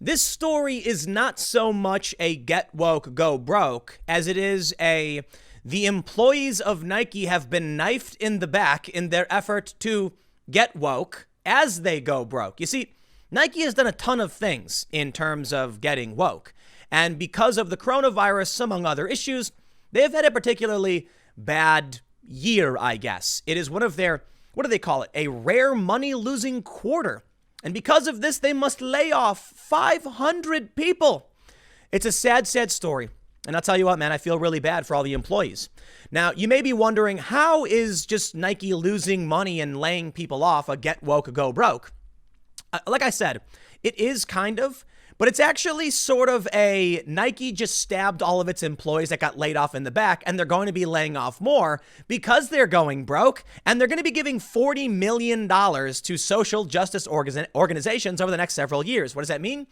This story is not so much a get woke, go broke as it is the employees of Nike have been knifed in the back in their effort to get woke as they go broke. You see, Nike has done a ton of things in terms of getting woke. And because of the coronavirus, among other issues, they've had a particularly bad year, I guess. It is one of their, what do they call it? A rare money losing quarter. And because of this, they must lay off 500 people. It's a sad, sad story. And I'll tell you what, man, I feel really bad for all the employees. Now, you may be wondering, how is just Nike losing money and laying people off a get woke, go broke? Like I said, it is kind of, but it's actually sort of a Nike just stabbed all of its employees that got laid off in the back, and they're going to be laying off more because they're going broke, and they're going to be giving $40 million to social justice organizations over the next several years. What does that mean?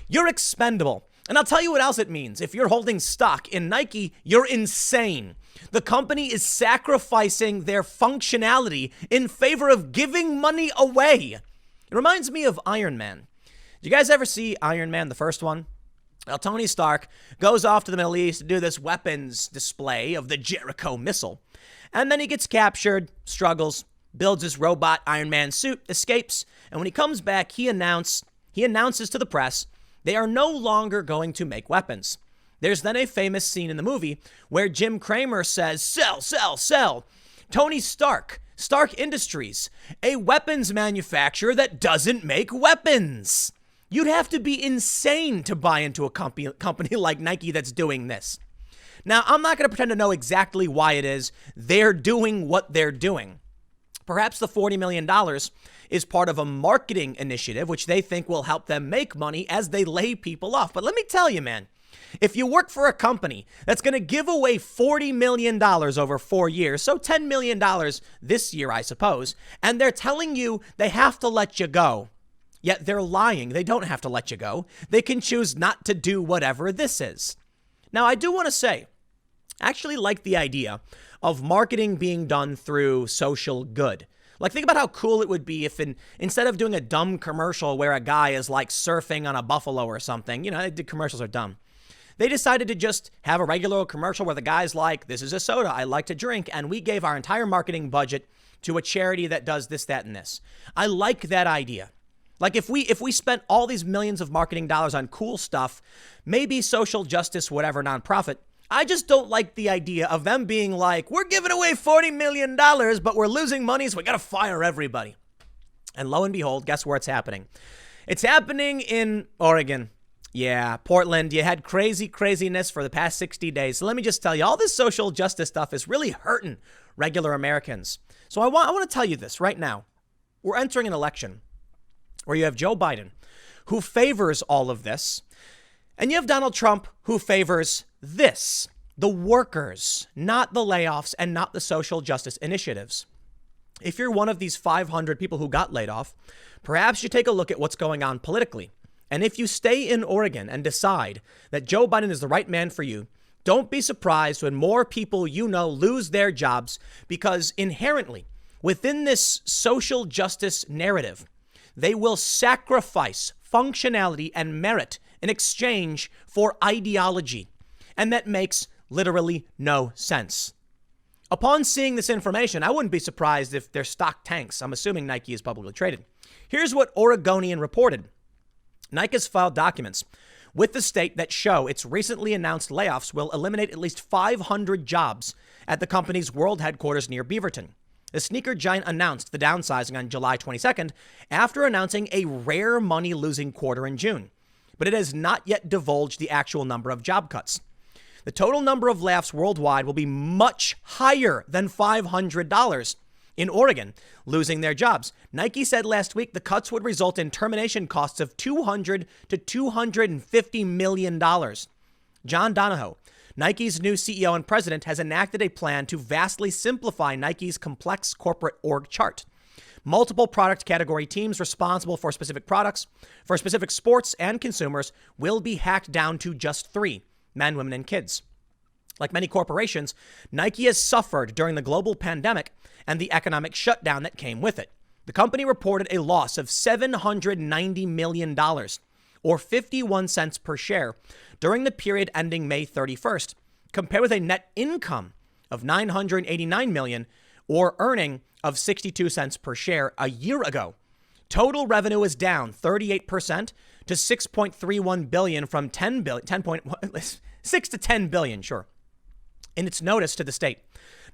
You're expendable. And I'll tell you what else it means. If you're holding stock in Nike, you're insane. The company is sacrificing their functionality in favor of giving money away. It reminds me of Iron Man. Did you guys ever see Iron Man, the first one? Well, Tony Stark goes off to the Middle East to do this weapons display of the Jericho missile. And then he gets captured, struggles, builds his robot Iron Man suit, escapes. And when he comes back, he announces to the press they are no longer going to make weapons. There's then a famous scene in the movie where Jim Cramer says, sell, sell, sell. Tony Stark, Stark Industries, a weapons manufacturer that doesn't make weapons. You'd have to be insane to buy into a company like Nike that's doing this. Now, I'm not going to pretend to know exactly why it is they're doing what they're doing. Perhaps the $40 million is part of a marketing initiative, which they think will help them make money as they lay people off. But let me tell you, man, if you work for a company that's going to give away $40 million over 4 years, so $10 million this year, I suppose, and they're telling you they have to let you go, yet they're lying. They don't have to let you go. They can choose not to do whatever this is. Now, I do want to say, I actually like the idea of marketing being done through social good. Like, think about how cool it would be if instead of doing a dumb commercial where a guy is like surfing on a buffalo or something, the commercials are dumb. They decided to just have a regular old commercial where the guy's like, this is a soda I like to drink, and we gave our entire marketing budget to a charity that does this, that, and this. I like that idea. Like, if we spent all these millions of marketing dollars on cool stuff, maybe social justice, whatever, nonprofit, I just don't like the idea of them being like, we're giving away $40 million, but we're losing money, so we got to fire everybody. And lo and behold, guess where it's happening? It's happening in Oregon. Yeah, Portland, you had craziness for the past 60 days. So let me just tell you, all this social justice stuff is really hurting regular Americans. So I want to tell you this right now. We're entering an election where you have Joe Biden, who favors all of this, and you have Donald Trump, who favors this, the workers, not the layoffs and not the social justice initiatives. If you're one of these 500 people who got laid off, perhaps you take a look at what's going on politically. And if you stay in Oregon and decide that Joe Biden is the right man for you, don't be surprised when more people lose their jobs, because inherently within this social justice narrative, they will sacrifice functionality and merit in exchange for ideology. And that makes literally no sense. Upon seeing this information, I wouldn't be surprised if their stock tanks. I'm assuming Nike is publicly traded. Here's what Oregonian reported. Nike has filed documents with the state that show its recently announced layoffs will eliminate at least 500 jobs at the company's world headquarters near Beaverton. The sneaker giant announced the downsizing on July 22nd after announcing a rare money-losing quarter in June. But it has not yet divulged the actual number of job cuts. The total number of layoffs worldwide will be much higher than $500 in Oregon, losing their jobs. Nike said last week the cuts would result in termination costs of $200 to $250 million. John Donahoe, Nike's new CEO and president, has enacted a plan to vastly simplify Nike's complex corporate org chart. Multiple product category teams responsible for specific products, for specific sports and consumers, will be hacked down to just 3: men, women, and kids. Like many corporations, Nike has suffered during the global pandemic and the economic shutdown that came with it. The company reported a loss of $790 million, or 51 cents per share during the period ending May 31st, compared with a net income of $989 million or earning of 62 cents per share a year ago. Total revenue is down 38% to $6.31 billion from $6 to $10 billion, sure. In its notice to the state,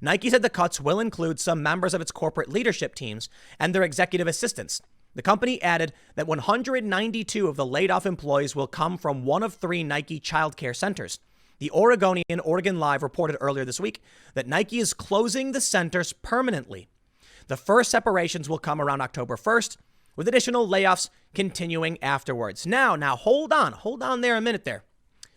Nike said the cuts will include some members of its corporate leadership teams and their executive assistants. The company added that 192 of the laid-off employees will come from one of 3 Nike childcare centers. The Oregonian Oregon Live reported earlier this week that Nike is closing the centers permanently. The first separations will come around October 1st, with additional layoffs continuing afterwards. Now, hold on there a minute there.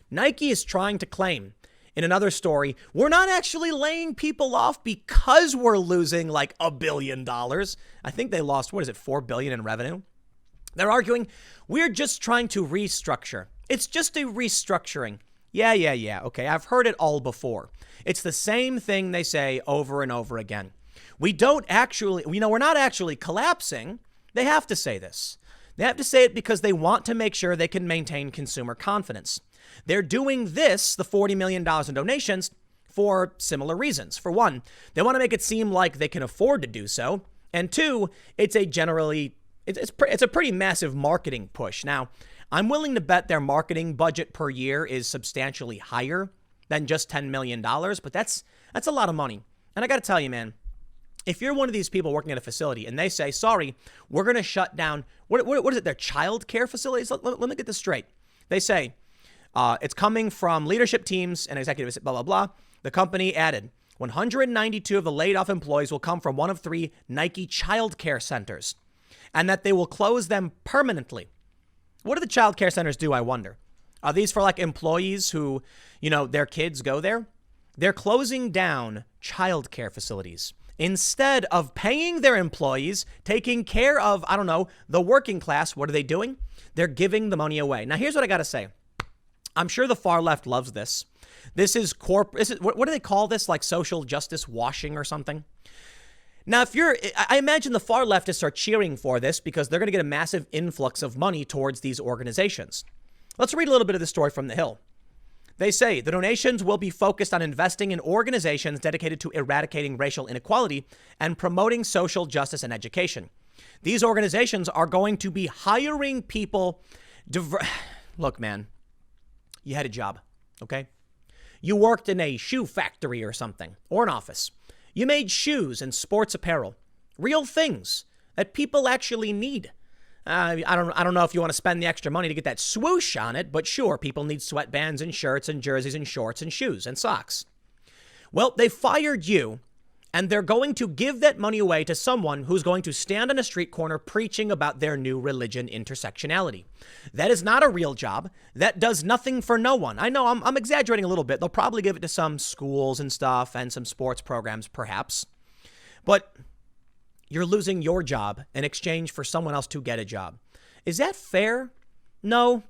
Nike is trying to claim in another story, we're not actually laying people off because we're losing like $1 billion. I think they lost, $4 billion in revenue? They're arguing we're just trying to restructure. It's just a restructuring. Yeah. Okay, I've heard it all before. It's the same thing they say over and over again. We're not actually collapsing. They have to say this. They have to say it because they want to make sure they can maintain consumer confidence. They're doing this, the $40 million in donations, for similar reasons. For one, they want to make it seem like they can afford to do so. And two, it's a pretty massive marketing push. Now, I'm willing to bet their marketing budget per year is substantially higher than just $10 million, but that's a lot of money. And I got to tell you, man, if you're one of these people working at a facility and they say, sorry, we're going to shut down, what is it, their child care facilities? Let me get this straight. They say, it's coming from leadership teams and executives, blah, blah, blah. The company added 192 of the laid off employees will come from one of 3 Nike child care centers and that they will close them permanently. What do the child care centers do, I wonder? Are these for like employees who, their kids go there? They're closing down child care facilities. Instead of paying their employees, taking care of, the working class, what are they doing? They're giving the money away. Now, here's what I got to say. I'm sure the far left loves this. This is what do they call this? Like social justice washing or something? Now, I imagine the far leftists are cheering for this because they're going to get a massive influx of money towards these organizations. Let's read a little bit of the story from The Hill. They say the donations will be focused on investing in organizations dedicated to eradicating racial inequality and promoting social justice and education. These organizations are going to be hiring people. Look, man, you had a job, okay? You worked in a shoe factory or something, or an office. You made shoes and sports apparel, real things that people actually need. I don't know if you want to spend the extra money to get that swoosh on it, but sure, people need sweatbands and shirts and jerseys and shorts and shoes and socks. Well, they fired you, and they're going to give that money away to someone who's going to stand on a street corner preaching about their new religion intersectionality. That is not a real job. That does nothing for no one. I know I'm exaggerating a little bit. They'll probably give it to some schools and stuff and some sports programs, perhaps. But you're losing your job in exchange for someone else to get a job. Is that fair? No.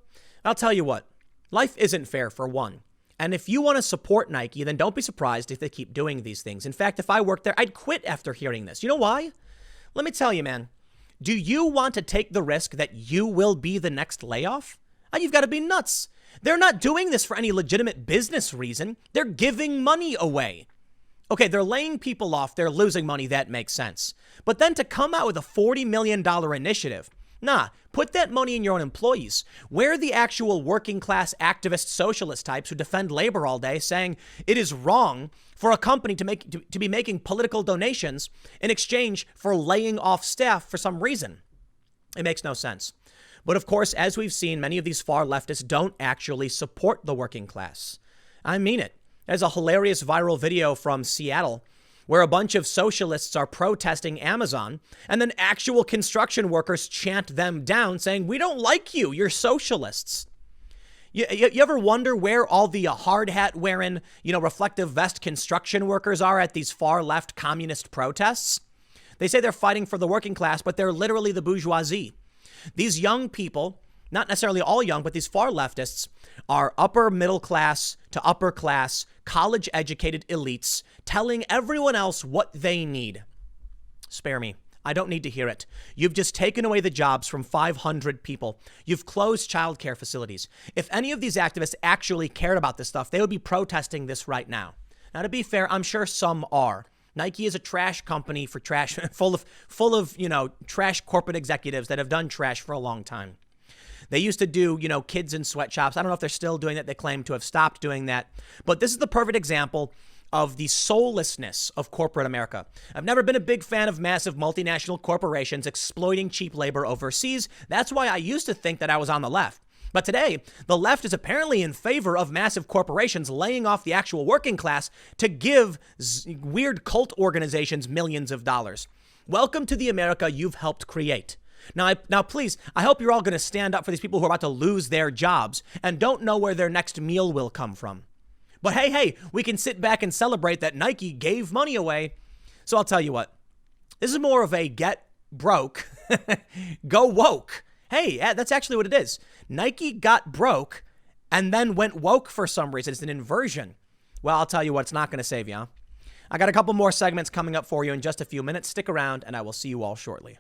I'll tell you what. Life isn't fair, for one. And if you want to support Nike, then don't be surprised if they keep doing these things. In fact, if I worked there, I'd quit after hearing this. You know why? Let me tell you, man. Do you want to take the risk that you will be the next layoff? You've got to be nuts. They're not doing this for any legitimate business reason. They're giving money away. Okay, they're laying people off. They're losing money. That makes sense. But then to come out with a $40 million initiative, put that money in your own employees. We're the actual working class activist socialist types who defend labor all day, saying it is wrong for a company to be making political donations in exchange for laying off staff for some reason. It makes no sense. But of course, as we've seen, many of these far leftists don't actually support the working class. I mean it. There's a hilarious viral video from Seattle where a bunch of socialists are protesting Amazon, and then actual construction workers chant them down saying, we don't like you, you're socialists. You ever wonder where all the hard hat wearing, reflective vest construction workers are at these far left communist protests? They say they're fighting for the working class, but they're literally the bourgeoisie. These young people, not necessarily all young, but these far leftists are upper middle class to upper class, college educated elites telling everyone else what they need. Spare me. I don't need to hear it. You've just taken away the jobs from 500 people. You've closed childcare facilities. If any of these activists actually cared about this stuff, they would be protesting this right now. Now, to be fair, I'm sure some are. Nike is a trash company for trash, full of, trash corporate executives that have done trash for a long time. They used to do, kids in sweatshops. I don't know if they're still doing that. They claim to have stopped doing that. But this is the perfect example of the soullessness of corporate America. I've never been a big fan of massive multinational corporations exploiting cheap labor overseas. That's why I used to think that I was on the left. But today, the left is apparently in favor of massive corporations laying off the actual working class to give weird cult organizations millions of dollars. Welcome to the America you've helped create. Now, please, I hope you're all going to stand up for these people who are about to lose their jobs and don't know where their next meal will come from. But hey, we can sit back and celebrate that Nike gave money away. So I'll tell you what, this is more of a get broke, go woke. Hey, that's actually what it is. Nike got broke and then went woke for some reason. It's an inversion. Well, I'll tell you what, it's not going to save you, huh? I got a couple more segments coming up for you in just a few minutes. Stick around and I will see you all shortly.